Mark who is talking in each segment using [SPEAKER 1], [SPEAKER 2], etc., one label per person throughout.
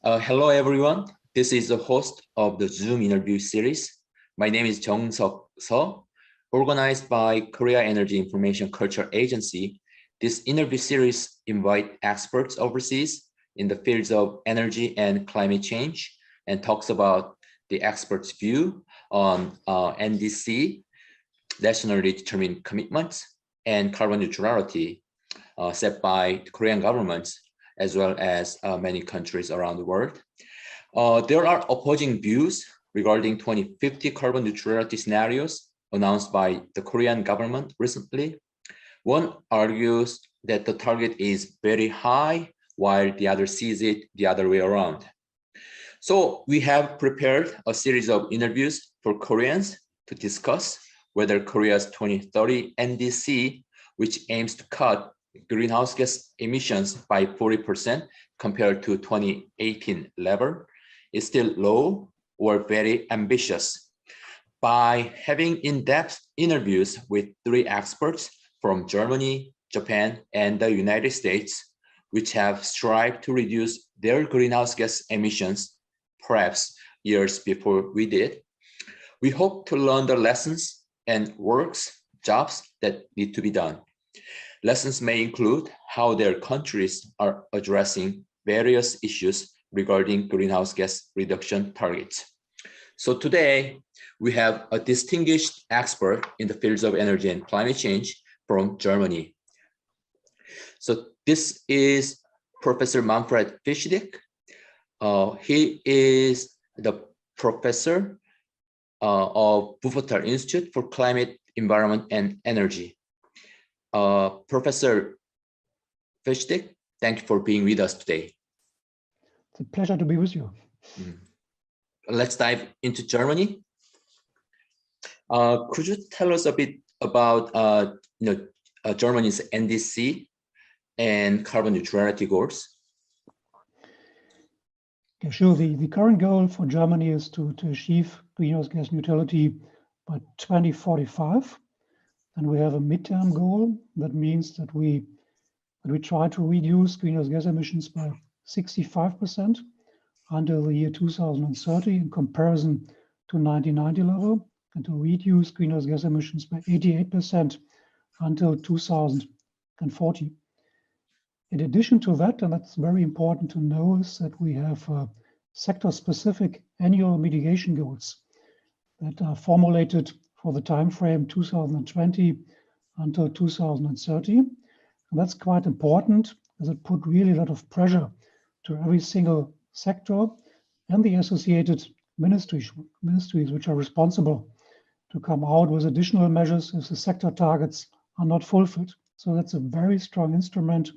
[SPEAKER 1] Hello, everyone. This is the host of the Zoom interview series. My name is Jeong-seok Seo, organized by Korea Energy Information Culture Agency. This interview series invites experts overseas in the fields of energy and climate change and talks about the experts' view on NDC, nationally determined commitments, and carbon neutrality set by the Korean government, as well as many countries around the world. There are opposing views regarding 2050 carbon neutrality scenarios announced by the Korean government recently. One argues that the target is very high, while the other sees it the other way around. So we have prepared a series of interviews for Koreans to discuss whether Korea's 2030 NDC, which aims to cut greenhouse gas emissions by 40% compared to 2018 level, is still low or very ambitious. By having in-depth interviews with 3 experts from Germany, Japan, and the United States, which have strived to reduce their greenhouse gas emissions, perhaps years before we did, we hope to learn the lessons and jobs that need to be done. Lessons may include how their countries are addressing various issues regarding greenhouse gas reduction targets. So today, we have a distinguished expert in the fields of energy and climate change from Germany. So this is Professor Manfred Fischdick. He is the professor of Wuppertal Institute for Climate, Environment, and Energy. Professor Fischdick, thank you for being with us today.
[SPEAKER 2] It's a pleasure to be with you.
[SPEAKER 1] Let's dive into Germany. Could you tell us a bit about Germany's NDC and carbon neutrality goals?
[SPEAKER 2] Yeah, sure. The current goal for Germany is to achieve greenhouse gas neutrality by 2045. And we have a midterm goal. That means that we try to reduce greenhouse gas emissions by 65% until the year 2030 in comparison to 1990 level, and to reduce greenhouse gas emissions by 88% until 2040. In addition to that, and that's very important to know, is that we have sector-specific annual mitigation goals that are formulated for the time frame 2020 until 2030. And that's quite important, as it put really a lot of pressure to every single sector and the associated ministries which are responsible to come out with additional measures if the sector targets are not fulfilled. So that's a very strong instrument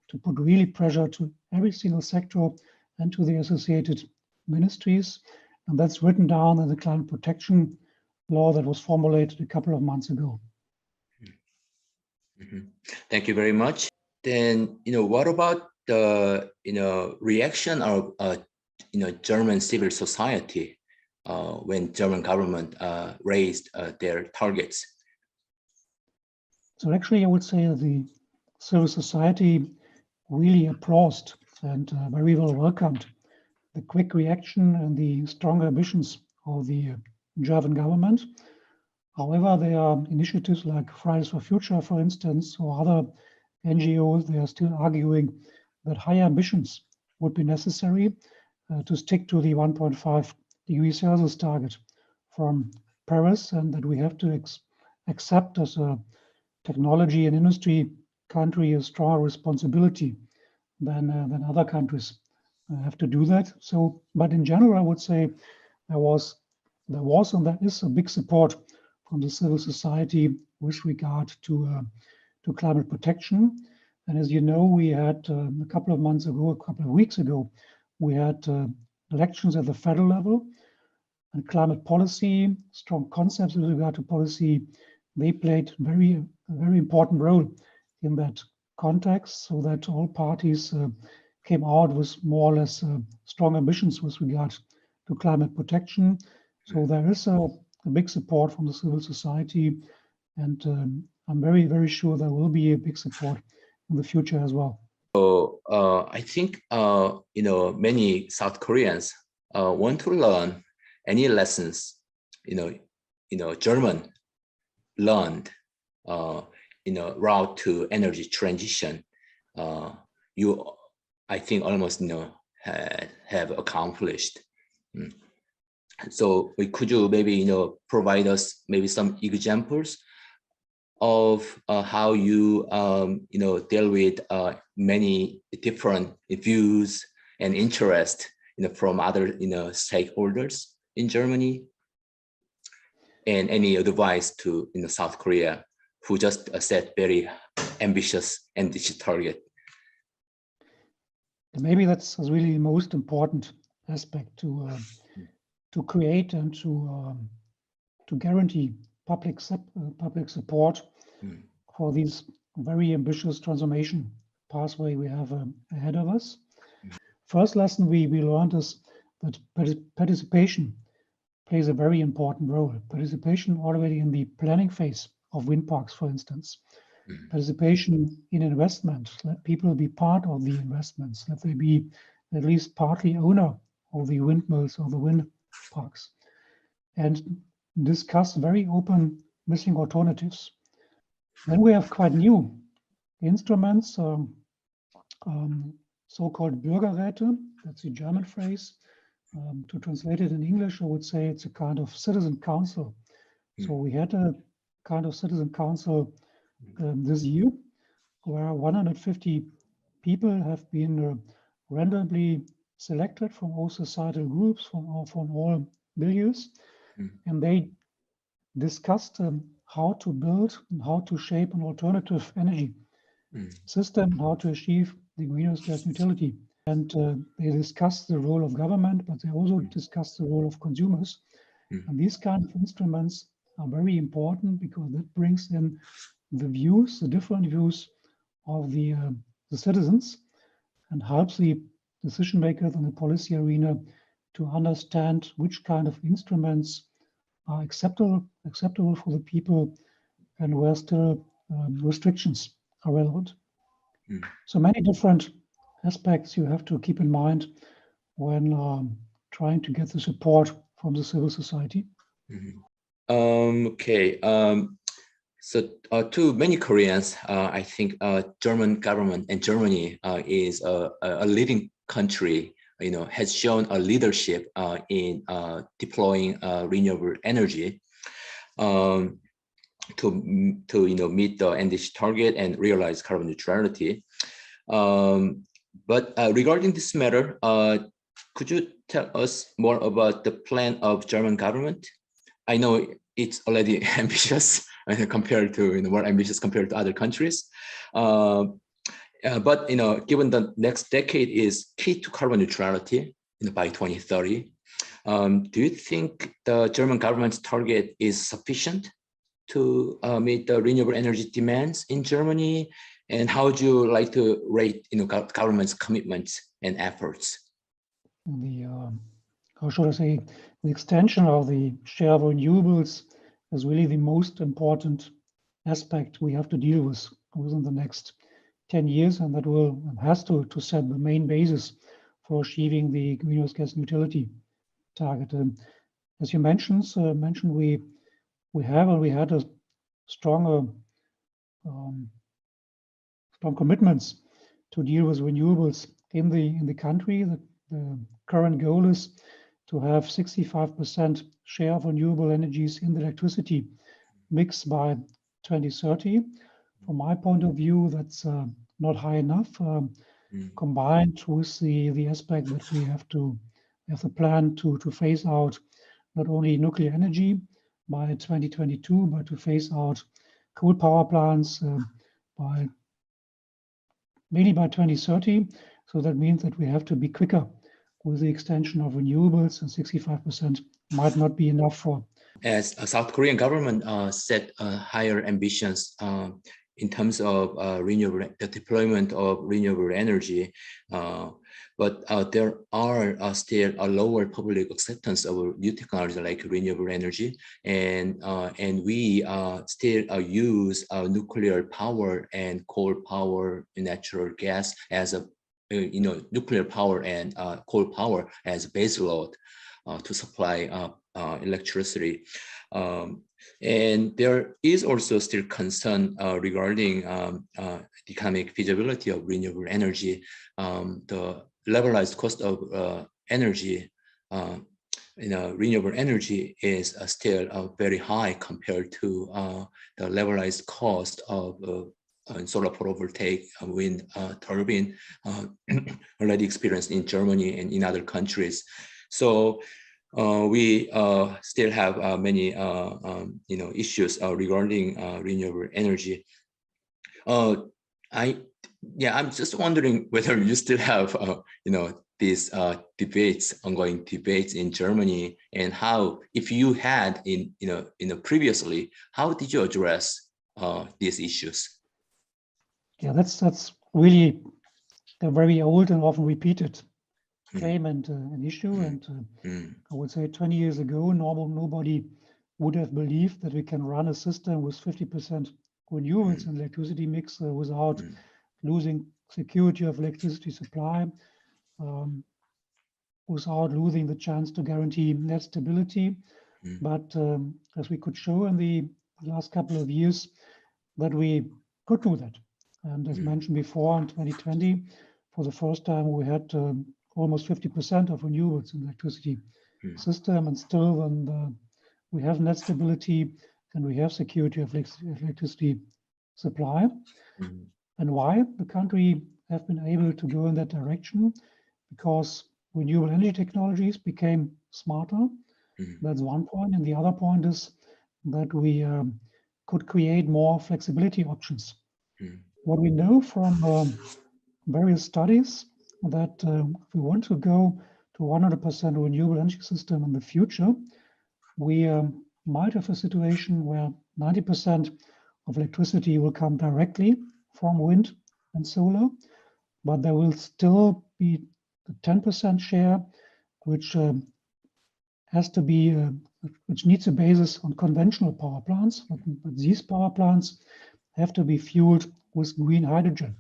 [SPEAKER 2] to put really pressure to every single sector and to the associated ministries. And that's written down in the climate protection law that was formulated a couple of months ago.
[SPEAKER 1] Thank you very much. Then, what about the, reaction of, German civil society when German government raised their targets?
[SPEAKER 2] So actually, I would say the civil society really applauded and very well welcomed the quick reaction and the strong ambitions of the German government. However, there are initiatives like Fridays for Future, for instance, or other NGOs. They are still arguing that higher ambitions would be necessary to stick to the 1.5 degrees Celsius target from Paris, and that we have to accept as a technology and industry country a stronger responsibility than other countries have to do that. So, but in general, I would say there was and there is a big support from the civil society with regard to climate protection. And as you know, we had a couple of weeks ago, we had elections at the federal level, and climate policy, strong concepts with regard to policy, they played a very important role in that context, so that all parties came out with more or less strong ambitions with regard to climate protection. So there is a big support from the civil society, and I'm very, very sure there will be a big support in the future as well.
[SPEAKER 1] So I think many South Koreans want to learn any lessons German learned route to energy transition. I think almost have accomplished. So could you maybe provide us maybe some examples of how you deal with many different views and interest from other stakeholders in Germany, and any advice to South Korea who just set very ambitious target?
[SPEAKER 2] Maybe that's really the most important aspect to create and to guarantee public support for these very ambitious transformation pathway we have ahead of us. First lesson we learned is that participation plays a very important role. Participation already in the planning phase of wind parks, for instance. Participation in investment, let people be part of the investments, let they be at least partly owner of the windmills or the wind parks, and discuss very open missing alternatives. Then we have quite new instruments, so-called Bürgerräte, that's the German phrase. To translate it in English, I would say it's a kind of citizen council. So we had a kind of citizen council this year, where 150 people have been randomly selected from all societal groups, from all milieux, and they discussed how to build and how to shape an alternative energy system, how to achieve the greenhouse gas neutrality. And they discussed the role of government, but they also discussed the role of consumers. And these kind of instruments are very important because that brings in the views, the different views of the citizens, and helps the decision makers in the policy arena to understand which kind of instruments are acceptable for the people and where still restrictions are relevant. So many different aspects you have to keep in mind when trying to get the support from the civil society.
[SPEAKER 1] Okay. So to many Koreans, I think German government and Germany is a leading country, has shown a leadership in deploying renewable energy to meet the NDC target and realize carbon neutrality. But regarding this matter, could you tell us more about the plan of German government? I know it's already ambitious compared to more ambitious compared to other countries, but given the next decade is key to carbon neutrality by 2030, do you think the German government's target is sufficient to meet the renewable energy demands in Germany? And how would you like to rate government's commitments and efforts?
[SPEAKER 2] How should I say, the extension of the share of renewables is really the most important aspect we have to deal with within the next 10 years, and that has to set the main basis for achieving the greenhouse gas neutrality target. As you mentioned, we had a strong commitments to deal with renewables in the country. The current goal is to have 65% share of renewable energies in the electricity mix by 2030. From my point of view, that's not high enough. Combined with the aspect that we have a plan to phase out not only nuclear energy by 2022, but to phase out coal power plants mainly by 2030. So that means that we have to be quicker with the extension of renewables, and 65% might not be enough for.
[SPEAKER 1] As a South Korean government set higher ambitions in terms of the deployment of renewable energy, but there are still a lower public acceptance of new technology like renewable energy, and we still use nuclear power and coal power and natural gas as a nuclear power and coal power as base load to supply electricity. And there is also still concern regarding economic feasibility of renewable energy. The levelized cost of energy, renewable energy is still very high compared to the levelized cost of solar photovoltaic wind turbine already experienced in Germany and in other countries. So we still have many issues regarding renewable energy. I'm just wondering whether you still have these ongoing debates in Germany, and how, if you had previously, how did you address these issues?
[SPEAKER 2] Yeah, that's really a very old and often repeated claim and an issue. And I would say 20 years ago, nobody would have believed that we can run a system with 50% renewables in electricity mix without losing security of electricity supply, without losing the chance to guarantee net stability. But as we could show in the last couple of years, that we could do that. And as mentioned before, in 2020, for the first time, we had almost 50% of renewables in the electricity system, and still when we have net stability and we have security of electricity supply. And why the country have been able to go in that direction? Because renewable energy technologies became smarter. That's one point. And the other point is that we could create more flexibility options. What we know from various studies, that if we want to go to 100% renewable energy system in the future, we might have a situation where 90% of electricity will come directly from wind and solar, but there will still be the 10% share, which has to be, which needs a basis on conventional power plants. But these power plants have to be fueled with green hydrogen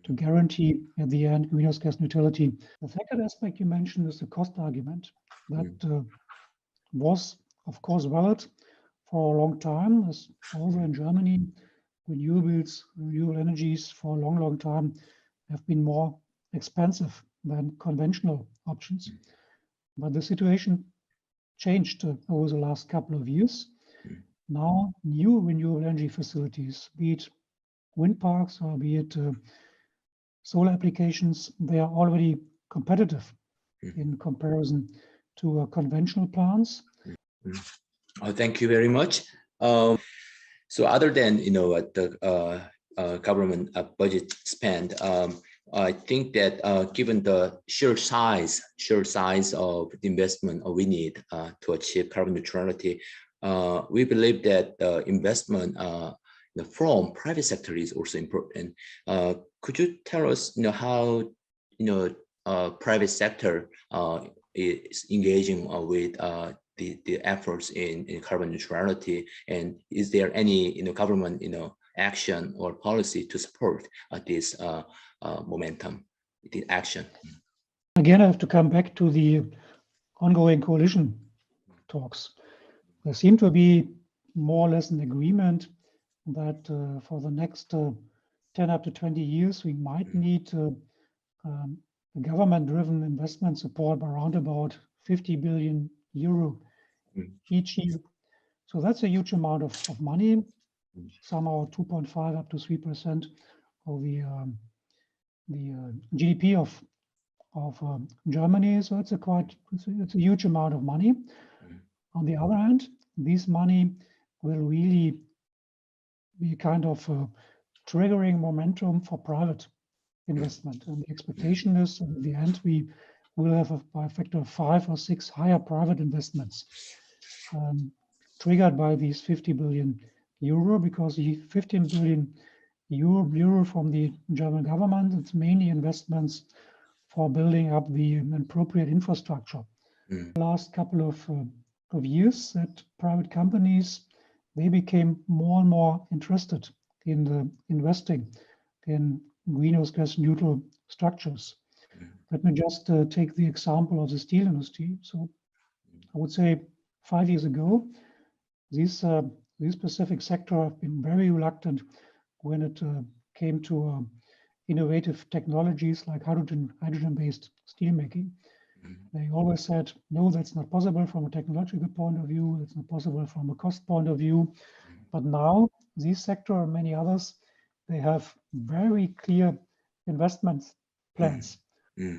[SPEAKER 2] to guarantee at the end greenhouse gas neutrality. The second aspect you mentioned is the cost argument. That was, of course, valid for a long time, as also in Germany, renewable energies for a long time have been more expensive than conventional options. But the situation changed over the last couple of years. Now, new renewable energy facilities, be it wind parks or be it solar applications, they are already competitive in comparison to conventional plants.
[SPEAKER 1] Thank you very much. So other than the government budget spend, I think that given the sheer size of the investment we need to achieve carbon neutrality, we believe that investment from private sector is also important. Could you tell us how private sector is engaging with the efforts in carbon neutrality, and is there any government action or policy to support this momentum, the action?
[SPEAKER 2] Again, I have to come back to the ongoing coalition talks. There seemed to be more or less an agreement that for the next 10 up to 20 years, we might need government-driven investment support around about 50 billion euro each year. So that's a huge amount of money, somehow 2.5 up to 3% of the GDP of Germany. So it's a huge amount of money. On the other hand, this money will really be kind of triggering momentum for private investment. And the expectation is in the end, we will have by a factor of 5 or 6 higher private investments triggered by these 50 billion euro, because the 15 billion euro from the German government, it's mainly investments for building up the appropriate infrastructure. The last couple of years, that private companies, they became more and more interested in investing in greenhouse gas neutral structures. Let me just take the example of the steel industry. So I would say 5 years ago, this specific sector have been very reluctant when it came to innovative technologies like hydrogen-based steelmaking. They always said, no, that's not possible from a technological point of view. It's not possible from a cost point of view. But now this sector and many others, they have very clear investment plans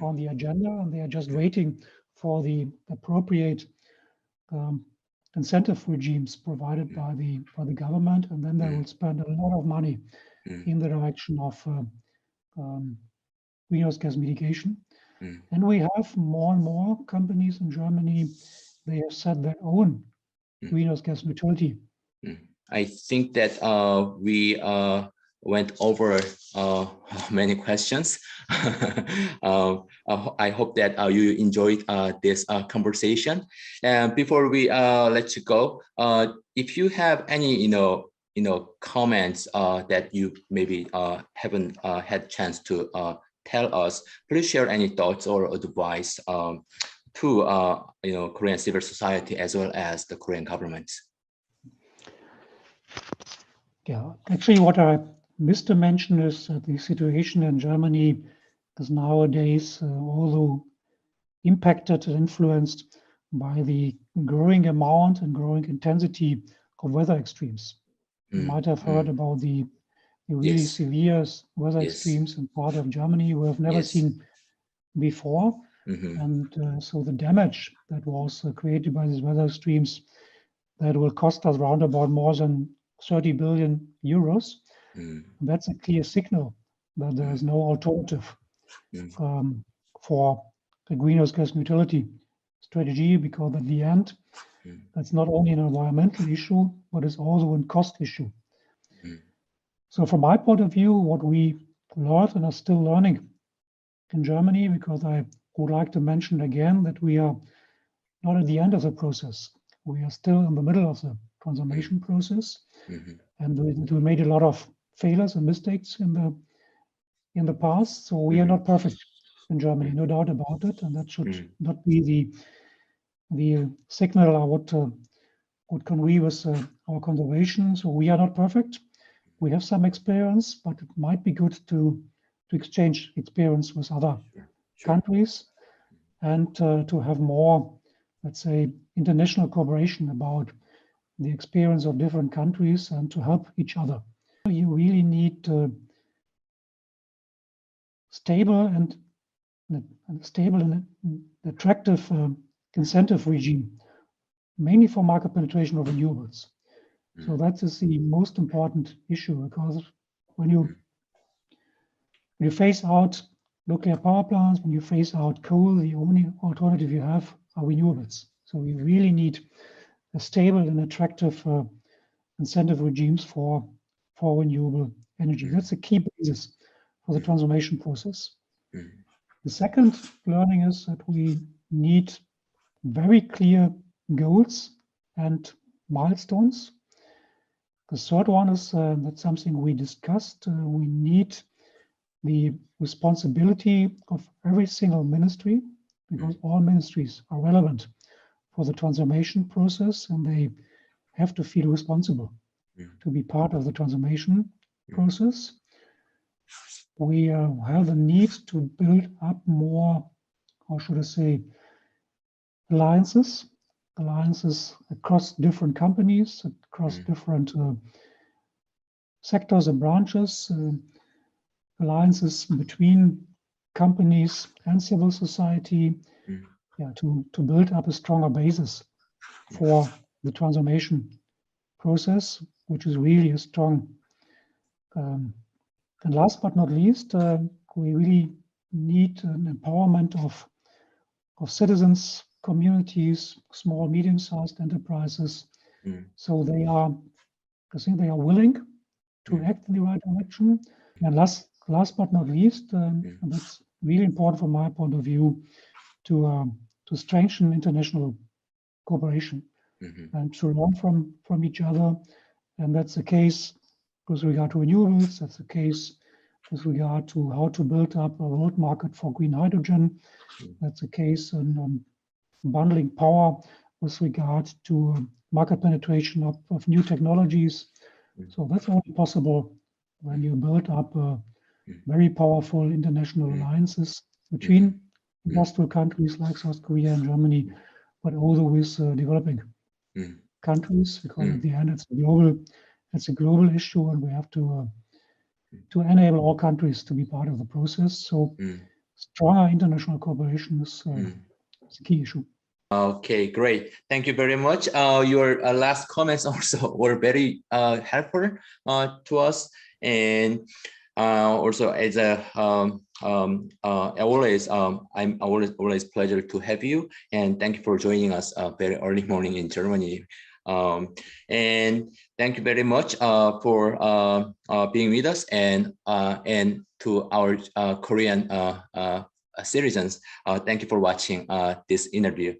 [SPEAKER 2] on the agenda, and they are just waiting for the appropriate incentive regimes provided by the government, and then they will spend a lot of money in the direction of greenhouse gas mitigation. And we have more and more companies in Germany, they have set their own greenhouse gas neutrality.
[SPEAKER 1] I think that we went over many questions. I hope that you enjoyed this conversation. And before we let you go, if you have any, comments that you maybe haven't had a chance to tell us, please share any thoughts or advice to Korean civil society as well as the Korean government.
[SPEAKER 2] Yeah, actually what I missed to mention is that the situation in Germany is nowadays, although impacted and influenced by the growing amount and growing intensity of weather extremes. You might have heard about the really severe weather extremes in part of Germany we have never seen before. And so the damage that was created by these weather extremes, that will cost us around about more than 30 billion euros. That's a clear signal that there is no alternative for the greenhouse gas neutrality strategy, because at the end, that's not only an environmental issue, but it's also a cost issue. So from my point of view, what we learned and are still learning in Germany, because I would like to mention again that we are not at the end of the process. We are still in the middle of the transformation process, and we made a lot of failures and mistakes in the past. So we are not perfect in Germany, no doubt about it, and that should not be the signal I would convey with our conservation. So we are not perfect. We have some experience, but it might be good to exchange experience with other countries and to have more, let's say, international cooperation about the experience of different countries and to help each other. You really need stable and attractive incentive regime, mainly for market penetration of renewables. So that is the most important issue, because when you phase out nuclear power plants, when you phase out coal, the only alternative you have are renewables. So we really need a stable and attractive incentive regimes for renewable energy. That's a key basis for the transformation process. The second learning is that we need very clear goals and milestones. The third one is that's something we discussed. We need the responsibility of every single ministry, because all ministries are relevant for the transformation process, and they have to feel responsible to be part of the transformation process. We have the need to build up more, how should I say, alliances across different companies, across different sectors and branches, alliances between companies and civil society, to build up a stronger basis for the transformation process, which is really a strong. And last but not least, we really need an empowerment of citizens, communities, small, medium-sized enterprises. So I think they are willing to act in the right direction. And last but not least, that's really important from my point of view to strengthen international cooperation and to learn from each other. And that's the case with regard to renewables. That's the case with regard to how to build up a world market for green hydrogen. That's the case in bundling power with regard to market penetration of new technologies. So that's only possible when you build up very powerful international alliances between industrial countries like South Korea and Germany, but also with developing countries, because at the end it's a global issue, and we have to enable all countries to be part of the process. So stronger international cooperation is a key issue.
[SPEAKER 1] Okay, great. Thank you very much. Your last comments also were very helpful to us, and also as a I'm always pleasure to have you, and thank you for joining us very early morning in Germany. And thank you very much for being with us, and to our Korean citizens, thank you for watching this interview.